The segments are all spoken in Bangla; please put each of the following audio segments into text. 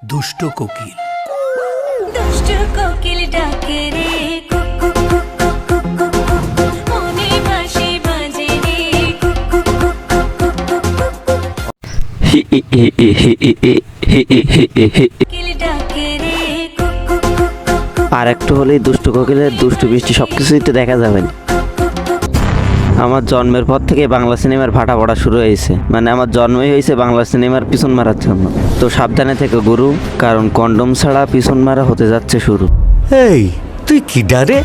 দুষ্ট কোকিল। দুষ্ট কোকিল ডাকে রে কুকু কুকু কুকু কুকু, মনে বাঁশি বাজে রে কুকু কুকু কুকু, কোকিল ডাকে রে কুকু কুকু। আর একটু হলেই দুষ্ট কোকিলের দুষ্টু বৃষ্টি সবকিছুই তো দেখা যাবে। আমার জন্মের পর থেকে বাংলা সিনেমার ভাটা পড়া শুরু হয়েছে, মানে আমার জন্মই হয়েছে বাংলা সিনেমার পিছন মারার জন্য। তো সাবধানে থেকে গুরু, কারণ কন্ডম ছাড়া পিছন মারা হতে যাচ্ছে শুরু। এই তুই কি ডারে?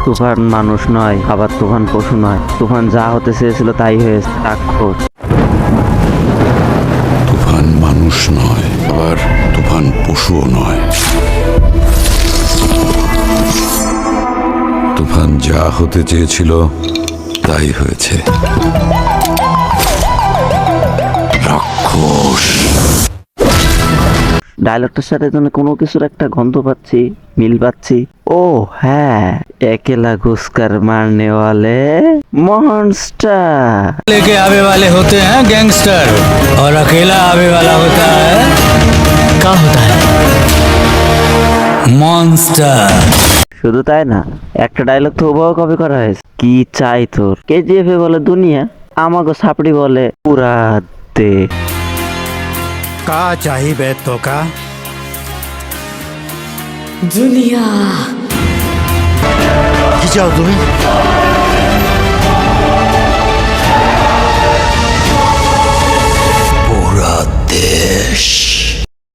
তুফান মানুষ নয়, আবার তুফান পশু নয়। তুফান যা হতে চেয়েছিল তাই হয়েছে, রাক্ষস। তুফান মানুষ নয়, আবার তুফান পশুও নয়। তুফান যা হতে চেয়েছিল তাই হয়েছে, রাক্ষস। ডায়লগটার সাথে যেন কোনো কিছুর একটা গন্ধ পাচ্ছি, মিল পাচ্ছি। ও হ্যাঁ, একেলা ঘুসকার মারনে वाले मॉन्स्टर लेके आवे वाले होते हैं गैंगस्टर, और अकेला आवे वाला होता है, क्या होता है, मॉन्स्टर। শুধু তাই না, একটা ডায়লগ তো ওভাবে কপি করা হয়েছে। কি চাই তোর? কেজিএফ এ বলে দুনিয়া, আমাকে সাপড়ি বলে পুরা দে। কা চাহিবে তোকা? দুনিয়া কি চাও তুমি? পুরা দেশ।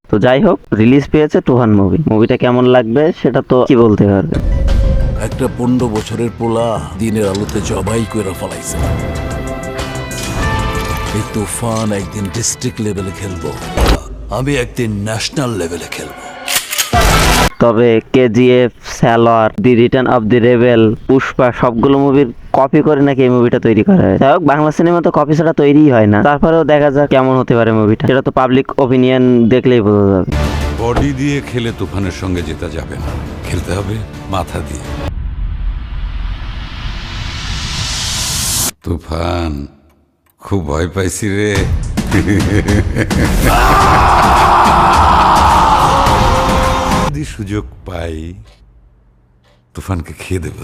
তো যাই হোক, রিলিজ পেয়েছে তুফান মুভি। মুভিটা কেমন লাগবে সেটা তো কি বলতে পারবে। একটা 15 বছরের পোলা দিনের আলোতে জবাই করে ফলাইছে। এই তুফান একদিন ডিস্ট্রিক্ট লেভেলে খেলবো, আমি একদিন ন্যাশনাল লেভেলে খেলবো। তবে KGF, Salaar, the return of the rebel, Pushpa সবগুলো মুভির কপি করে নাকি এই মুভিটা তৈরি করা হয়। যাই হোক, বাংলা সিনেমা তো কপি ছাড়া তৈরিই হয় না। তারপরেও দেখা যাক কেমন হতে পারে মুভিটা, সেটা তো পাবলিক ওপিনিয়ন দেখলেই বোঝা যাবে। বডি দিয়ে খেলে তুফানের সঙ্গে জেতা যাবে না, খেলতে হবে মাথা দিয়ে। তুফান, খুব ভয় পাইছি রে। যদি সুযোগ পাই তুফানকে খেয়ে দেবো।